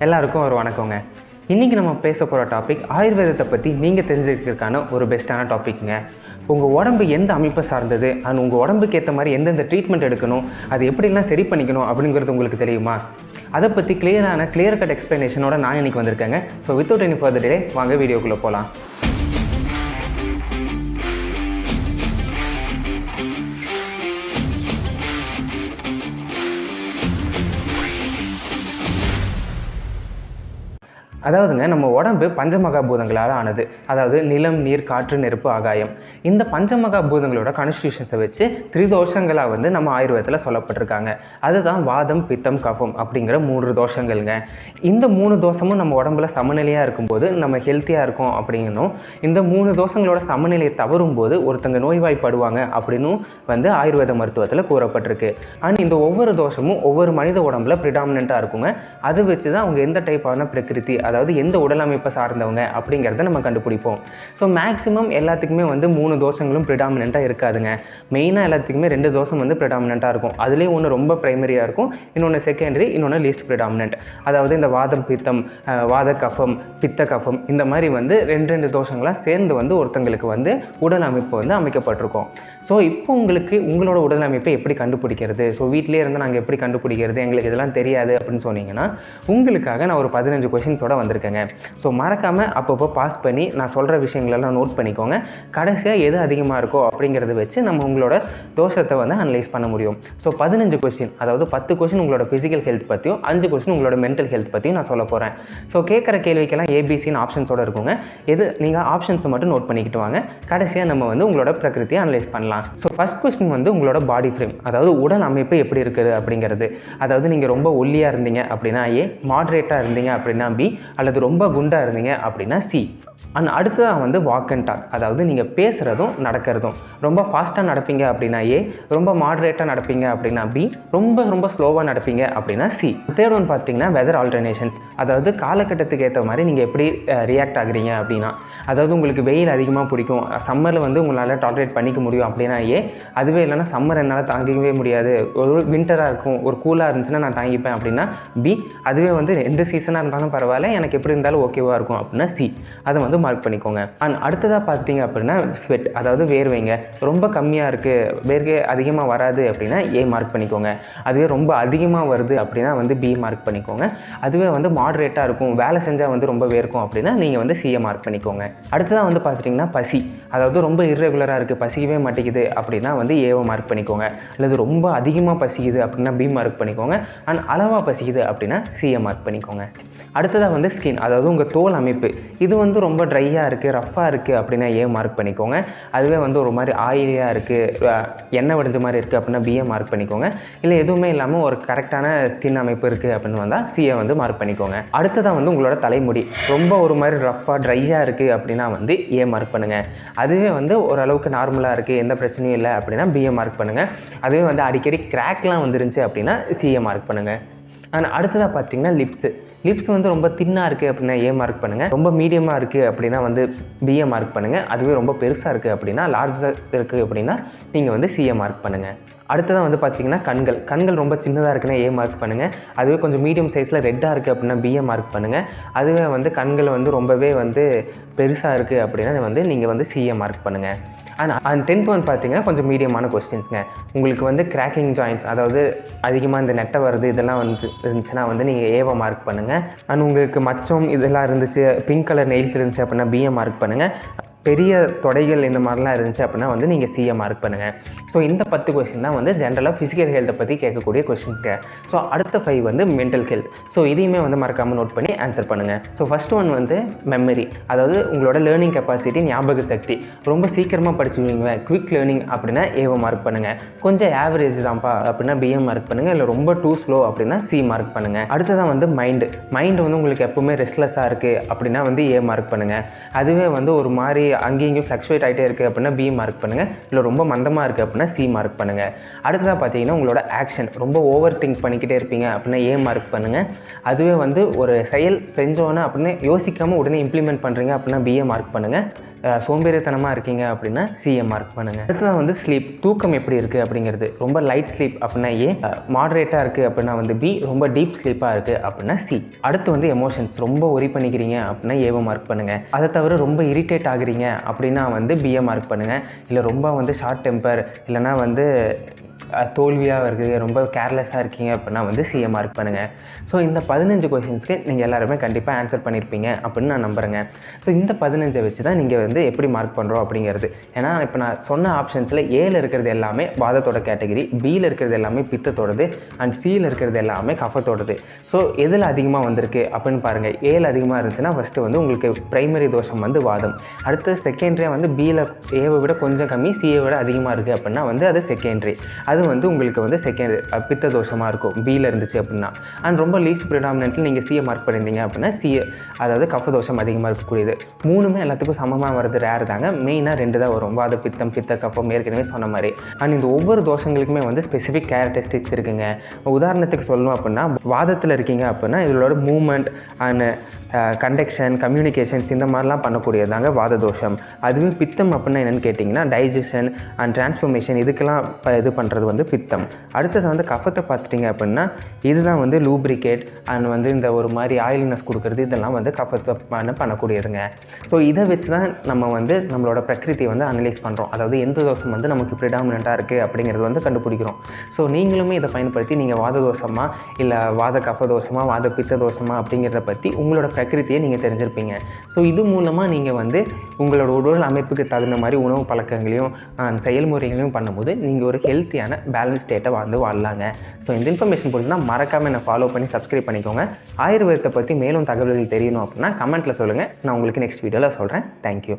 எல்லாருக்கும் ஒரு வணக்கங்க. இன்றைக்கி நம்ம பேச போகிற டாபிக் ஆயுர்வேதத்தை பற்றி நீங்கள் தெரிஞ்சுக்கிறதுக்கான ஒரு பெஸ்ட்டான டாபிக்ங்க. உங்கள் உடம்பு எந்த அமைப்பை சார்ந்தது அண்ட் உங்கள் உடம்புக்கு ஏற்ற மாதிரி எந்தெந்த ட்ரீட்மெண்ட் எடுக்கணும், அது எப்படிலாம் சரி பண்ணிக்கணும் அப்படிங்கிறது உங்களுக்கு தெரியுமா? அதை பற்றி கிளியர் கட் எக்ஸ்ப்ளனேஷனோட நான் இன்றைக்கி வந்திருக்கேங்க. So without any further delay வாங்க வீடியோக்குள்ளே போகலாம். அதாவதுங்க, நம்ம உடம்பு பஞ்சமகாபூதங்களால் ஆனது. அதாவது நிலம், நீர், காற்று, நெருப்பு, ஆகாயம். இந்த பஞ்சமகாபூதங்களோட கான்ஸ்டியூஷன்ஸை வச்சு 3 தோஷங்களாக நம்ம ஆயுர்வேதத்தில் சொல்லப்பட்டிருக்காங்க. அதுதான் வாதம், பித்தம், கஃபம் அப்படிங்கிற 3 தோஷங்கள்ங்க. இந்த 3 தோஷமும் நம்ம உடம்புல சமநிலையாக இருக்கும்போது நம்ம ஹெல்த்தியாக இருக்கோம் அப்படின்னும், இந்த 3 தோஷங்களோட சமநிலையை தவறும் போது ஒருத்தங்க நோய்வாய்ப்படுவாங்க அப்படின்னும் ஆயுர்வேத மருத்துவத்தில் கூறப்பட்டிருக்கு. அண்ட் இந்த ஒவ்வொரு தோஷமும் ஒவ்வொரு மனித உடம்புல ப்ரிடாமினண்ட்டாக இருக்குங்க. அதை வச்சு தான் அவங்க எந்த டைப்பான பிரகிருதி, அதாவது எந்த உடல் அமைப்பை சார்ந்தவங்க அப்படிங்கிறத நம்ம கண்டுபிடிப்போம். ஸோ மேக்ஸிமம் எல்லாத்துக்குமே 3 தோஷங்களும் ப்ரிடாமினண்ட்டாக இருக்காதுங்க. மெயினாக எல்லாத்துக்குமே 2 தோஷம் ப்ரிடாமினண்ட்டாக இருக்கும். அதுலேயும் ஒன்று ரொம்ப ப்ரைமரியாக இருக்கும், இன்னொன்று செகண்டரி, இன்னொன்று லீஸ்ட் ப்ரிடாமினண்ட். அதாவது இந்த வாதம், பித்தம், வாத கஃபம், பித்த கஃபம், இந்த மாதிரி 2 தோஷங்களாக சேர்ந்து ஒருத்தங்களுக்கு உடல் அமைப்பு அமைக்கப்பட்டிருக்கும். ஸோ இப்போ உங்களோட உடல் அமைப்பை எப்படி கண்டுபிடிக்கிறது, ஸோ வீட்டிலே இருந்து நாங்கள் எப்படி கண்டுபிடிக்கிறது, எங்களுக்கு இதெல்லாம் தெரியாது அப்படின்னு சொன்னீங்கன்னா, உங்களுக்காக நான் ஒரு 15 கொஷின்ஸோடு வந்திருக்கேங்க. ஸோ மறக்காமல் அப்பப்போ பாஸ் பண்ணி நான் சொல்கிற விஷயங்களெல்லாம் நோட் பண்ணிக்கோங்க. கடைசியாக எது அதிகமாக இருக்கோ அப்படிங்கிறத வச்சு நம்ம உங்களோட தோஷத்தை அனலைஸ் பண்ண முடியும். ஸோ 15 கொஷின், அதாவது 10 கொஷின் உங்களோட ஃபிசிக்கல் ஹெல்த் பற்றியும், 5 கொஷின் உங்களோட மென்டல் ஹெல்த் பற்றியும் நான் சொல்ல போகிறேன். ஸோ கேட்குற கேள்விக்கெல்லாம் ஏபிசின்னு ஆப்ஷன்ஸோடு இருக்குங்க. நீங்கள் ஆப்ஷன்ஸை மட்டும் நோட் பண்ணிக்கிட்டு வாங்க. கடைசியாக நம்ம உங்களோட பிரகிருதியை அனலைஸ் பண்ணலாம். ஸோ ஃபர்ஸ்ட் கொஸ்டின் உங்களோட பாடி ஃப்ரேம், அதாவது உடல் அமைப்பு எப்படி இருக்குது அப்படிங்கிறது. அதாவது நீங்கள் ரொம்ப ஒல்லியாக இருந்தீங்க அப்படின்னா ஏ, மாட்ரேட்டாக இருந்தீங்க அப்படின்னா பி, அல்லது ரொம்ப குண்டாக இருந்தீங்க அப்படின்னா சி. அண்ட் அடுத்ததாக வாக் அண்ட் டாக், அதாவது நீங்கள் பேசுகிறதும் நடக்கிறதும். ரொம்ப ஃபாஸ்ட்டாக நடப்பீங்க அப்படின்னா ஏ, ரொம்ப மாட்ரேட்டாக நடப்பீங்க அப்படின்னா பி, ரொம்ப ஸ்லோவாக நடப்பீங்க அப்படின்னா சி. தேர்ட் ஒன் பார்த்தீங்கன்னா வெதர் ஆல்டர்னேஷன்ஸ், அதாவது காலகட்டத்துக்கு ஏற்ற மாதிரி நீங்கள் எப்படி ரியாக்ட் ஆகுறீங்க அப்படின்னா. அதாவது உங்களுக்கு வெயில் அதிகமாக பிடிக்கும், சம்மரில் உங்களால் டாலரேட் பண்ணிக்க முடியும் அப்படின்னா ஏ. அதுவே இல்லைனா சம்மர் என்னால் தாங்கிக்கவே முடியாது, ஒரு வின்டராக இருக்கும், ஒரு கூலாக இருந்துச்சுன்னா நான் தாங்கிப்பேன் அப்படின்னா பி. அதுவே எந்த சீசனாக இருந்தாலும் பரவாயில்ல, எனக்கு எப்படி இருந்தாலும் ஓகேவாக இருக்கும் அப்படின்னா சி. அதை மார்க் பண்ணிக்கோங்க. அண்ட் அடுத்ததாக பார்த்தீங்க அப்படின்னா ஸ்வெட், அதாவது வேர்வைங்க ரொம்ப கம்மியாக இருக்குது, வேர்வை அதிகமாக வராது அப்படின்னா ஏ மார்க் பண்ணிக்கோங்க. அதுவே ரொம்ப அதிகமாக வருது அப்படின்னா பி மார்க் பண்ணிக்கோங்க. அதுவே மாட்ரேட்டாக இருக்கும், வேலை செஞ்சால் ரொம்ப வேர்க்கும் அப்படின்னா நீங்கள் சியை மார்க் பண்ணிக்கோங்க. அடுத்ததாக பார்த்துட்டிங்கன்னா பசி, அதாவது ரொம்ப இர்ரெகுலராக இருக்குது, பசிக்கவே மாட்டேங்குது அப்படின்னா ஏவை மார்க் பண்ணிக்கோங்க. அல்லது ரொம்ப அதிகமாக பசிக்குது அப்படின்னா பி மார்க் பண்ணிக்கோங்க. அண்ட் அளவாக பசிக்குது அப்படின்னா சியை மார்க் பண்ணிக்கோங்க. அடுத்ததாக ஸ்கின், அதாவது உங்கள் தோல் அமைப்பு, இது ரொம்ப ட்ரையாக இருக்குது, ரஃப்பாக இருக்குது அப்படின்னா ஏ மார்க் பண்ணிக்கோங்க. அதுவே ஒரு மாதிரி ஆயிலியாக இருக்குது, எண்ணெய் வடிஞ்ச மாதிரி இருக்குது அப்படின்னா பிஏ மார்க் பண்ணிக்கோங்க. இல்லை எதுவுமே இல்லாமல் ஒரு கரெக்டான ஸ்கின் அமைப்பு இருக்குது அப்படின்னு வந்தால் சியை மார்க் பண்ணிக்கோங்க. அடுத்ததாக உங்களோட தலைமுடி ரொம்ப ஒரு மாதிரி ரஃப்பாக ட்ரையாக இருக்குது அப்படின்னா ஏ மார்க் பண்ணுங்கள். அதுவே ஓரளவுக்கு நார்மலாக இருக்குது, எந்த பிரச்சனையும் இல்லை அப்படின்னா பிஏ மார்க் பண்ணுங்கள். அதுவே அடிக்கடி கிராக்லாம் வந்துருந்துச்சு அப்படின்னா சிஏ மார்க் பண்ணுங்கள். அண்ட் அடுத்ததாக பார்த்தீங்கன்னா லிப்ஸ் ரொம்ப தின்னாக இருக்குது அப்படின்னா ஏ மார்க் பண்ணுங்கள். ரொம்ப மீடியமாக இருக்குது அப்படின்னா பிஏ மார்க் பண்ணுங்கள். அதுவே ரொம்ப பெருசாக இருக்குது அப்படின்னா, லார்ஜாக இருக்குது அப்படின்னா நீங்கள் சிஏ மார்க் பண்ணுங்கள். அடுத்ததாக பார்த்தீங்கன்னா கண்கள் ரொம்ப சின்னதாக இருக்குன்னா ஏ மார்க் பண்ணுங்கள். அதுவே கொஞ்சம் மீடியம் சைஸில் ரெட்டாக இருக்குது அப்படின்னா பிஏ மார்க் பண்ணுங்கள். அதுவே கண்கள் ரொம்பவே பெருசாக இருக்குது அப்படின்னா நீங்கள் சிஏ மார்க் பண்ணுங்கள். அண்ட் 10th பார்த்தீங்கன்னா கொஞ்சம் மீடியமான கொஸ்டின்ஸுங்க. உங்களுக்கு கிராக்கிங் ஜாயின்ட்ஸ், அதாவது அதிகமாக இந்த நெட்டை வருது, இதெல்லாம் இருந்துச்சுன்னா நீங்கள் ஏவை மார்க் பண்ணுங்கள். அண்ட் உங்களுக்கு மச்சம் இதெல்லாம் இருந்துச்சு, பிங்க் கலர் நெயில்ஸ் இருந்துச்சு அப்படின்னா பிஏ மார்க் பண்ணுங்கள். பெரிய தொடைகள் இந்த மாதிரிலாம் இருந்துச்சு அப்படின்னா நீங்கள் சிஏ மார்க் பண்ணுங்கள். ஸோ இந்த 10 கொஸ்டின் தான் ஜென்ரலாக ஃபிசிக்கல் ஹெல்த்தை பற்றி கேட்கக்கூடிய கொஸ்டின்ஸ்க்கு. ஸோ அடுத்த 5 மென்டல் ஹெல்த். ஸோ இதையுமே மறக்காமல் நோட் பண்ணி ஆன்சர் பண்ணுங்கள். ஸோ ஃபஸ்ட் ஒன் மெமரி, அதாவது உங்களோட லேர்னிங் கெப்பாசிட்டி, ஞாபக சக்தி. ரொம்ப சீக்கிரமாக படிச்சுடுவீங்க, குவிக் லேர்னிங் அப்படின்னா ஏவை மார்க் பண்ணுங்கள். கொஞ்சம் ஆவரேஜ் தான்ப்பா அப்படின்னா பிஏ மார்க் பண்ணுங்கள். இல்லை ரொம்ப டூ ஸ்லோ அப்படின்னா சி மார்க் பண்ணுங்கள். அடுத்ததான் மைண்டு உங்களுக்கு எப்போவுமே ரெஸ்ட்லெஸ்ஸாக இருக்குது அப்படின்னா ஏ மார்க் பண்ணுங்கள். அதுவே ஒரு மாதிரி அங்கேயும் இங்கேயும் ஃப்ளக்சுவேட் ஆகிட்டே இருக்குது அப்படின்னா பி மார்க் பண்ணுங்கள். இல்லை ரொம்ப மந்தமாக இருக்குது அப்படின்னா சி மார்க் பண்ணுங்கள். அடுத்ததாக பார்த்தீங்கன்னா உங்களோட ஆக்ஷன், ரொம்ப ஓவர் திங்க் பண்ணிக்கிட்டே இருப்பீங்க அப்படின்னா ஏ மார்க் பண்ணுங்கள். அதுவே ஒரு செயல் செஞ்சோன்னே அப்படின்னு யோசிக்காமல் உடனே இம்ப்ளிமெண்ட் பண்ணுறீங்க அப்படின்னா பிஏ மார்க் பண்ணுங்கள். சோம்பேறித்தனமாக இருக்கீங்க அப்படின்னா சியை மார்க் பண்ணுங்கள். அடுத்ததான் வந்து ஸ்லீப், தூக்கம் எப்படி இருக்குது அப்படிங்கிறது. ரொம்ப லைட் ஸ்லீப் அப்படின்னா ஏ, மாடரேட்டாக இருக்குது அப்படின்னா வந்து பி, ரொம்ப டீப் ஸ்லீப்பாக இருக்குது அப்படின்னா சி. அடுத்து வந்து எமோஷன்ஸ், ரொம்ப ஒரி பண்ணிக்கிறீங்க அப்படின்னா ஏவை மார்க் பண்ணுங்கள். அதை தவிர ரொம்ப இரிட்டேட் ஆகுறீங்க அப்படின்னா வந்து பிஏ மார்க் பண்ணுங்கள். இல்லை ரொம்ப வந்து ஷார்ட் டெம்பர் இல்லைனா வந்து தோல்வியாக இருக்குது, ரொம்ப கேர்லெஸ்ஸாக இருக்கீங்க அப்படின்னா வந்து சிஏ மார்க் பண்ணுங்கள். ஸோ இந்த 15 கொஷின்ஸ்க்கு நீங்கள் எல்லாருமே கண்டிப்பாக ஆன்சர் பண்ணியிருப்பீங்க அப்படின்னு நான் நம்புகிறேங்க. ஸோ இந்த 15 வச்சு தான் நீங்கள் வந்து எப்படி மார்க் பண்ணுறோம் அப்படிங்கிறது. ஏன்னா இப்போ நான் சொன்ன ஆப்ஷன்ஸில் ஏல இருக்கிறது எல்லாமே வாதத்தோட கேட்டகிரி, பியில் இருக்கிறது எல்லாமே பித்தத்தோடது, அண்ட் சியில் இருக்கிறது எல்லாமே கஃபத்தோடது. ஸோ எதில் அதிகமாக வந்திருக்கு அப்படின்னு பாருங்கள். ஏல அதிகமாக இருந்துச்சுன்னா ஃபஸ்ட்டு வந்து உங்களுக்கு பிரைமரி தோஷம் வந்து வாதம். அடுத்து செகண்டரியாக வந்து பியில் ஏவை விட கொஞ்சம் கம்மி, சியை விட அதிகமாக இருக்குது அப்படின்னா வந்து அது செகண்டரி. அது வந்து உங்களுக்கு வந்து பித்த தோஷமாக இருக்கும் பியில் இருந்துச்சு அப்படின்னா. அண்ட் ரொம்ப லீஸ்ட் ப்ரிடாமினென்ட்லி நீங்கள் சியை மார்க் பண்ணியிருந்தீங்க அப்படின்னா சிஏ, அதாவது கஃப தோஷம் அதிகமாக இருக்கக்கூடியது. மூணுமே எல்லாத்துக்கும் சமமாக வருது ரேர் தாங்க. மெயினாக 2 தான் வரும், வாத பித்தம் பித்த கஃபம், ஏற்கனவே சொன்ன மாதிரி. அண்ட் இந்த ஒவ்வொரு தோஷங்களுக்குமே வந்து ஸ்பெசிஃபிக் கேரக்டரிஸ்டிக்ஸ் இருக்குங்க. உதாரணத்துக்கு சொல்லணும் அப்படின்னா வாதத்தில் இருக்கீங்க அப்படின்னா இதோட மூமெண்ட் அண்ட் கண்டக்ஷன், கம்யூனிகேஷன்ஸ் இந்த மாதிரிலாம் பண்ணக்கூடியதாங்க வாத தோஷம். அதுவே பித்தம் அப்படின்னா என்னென்னு கேட்டிங்கன்னா டைஜஷன் அண்ட் டிரான்ஸ்ஃபர்மேஷன், இதுக்கெல்லாம் இது பண்ணுறது வந்து பித்தம். அடுத்தது வந்து கஃபத்தை பார்த்துட்டிங்க அப்படின்னா இதுதான் வந்து லூப்ரிகேட் அண்ட் வந்து இந்த ஒரு மாதிரி ஆயிலினஸ் கொடுக்குறது, இதெல்லாம் வந்து கஃபத்தை பண்ணக்கூடியதுங்க. ஸோ இதை வச்சு தான் நம்ம வந்து நம்மளோட பிரகிருதியை வந்து அனலைஸ் பண்ணுறோம். அதாவது எந்த தோஷம் வந்து நமக்கு ப்ரிடாமினண்ட்டாக இருக்குது அப்படிங்கிறது வந்து கண்டுபிடிக்கிறோம். ஸோ நீங்களுமே இதை பயன்படுத்தி நீங்கள் வாத தோஷமா இல்லை வாத கஃப தோஷமா வாத பித்த தோஷமா அப்படிங்கிறத பற்றி உங்களோட பிரகிருதியை நீங்கள் தெரிஞ்சிருப்பீங்க. ஸோ இது மூலமாக நீங்கள் வந்து உங்களோட உடல் அமைப்புக்கு தகுந்த மாதிரி உணவு பழக்கங்களையும் செயல்முறைகளையும் பண்ணும்போது நீங்கள் ஒரு ஹெல்த்தியான பேலன்ஸ் ஸ்டேட்டை வந்து வாழலாங்க. ஸோ இந்த இன்ஃபர்மேஷன் பிடிச்சினா மறக்காமல் என்னை ஃபாலோ பண்ணி சப்ஸ்கிரைப் பண்ணிக்கோங்க. ஆயுர்வேதத்தை பற்றி மேலும் தகவல்கள் தெரியணும் அப்படின்னா கமெண்ட்டில் சொல்லுங்கள், நான் உங்களுக்கு நெக்ஸ்ட் வீடியோவில் சொல்கிறேன். தேங்க்யூ.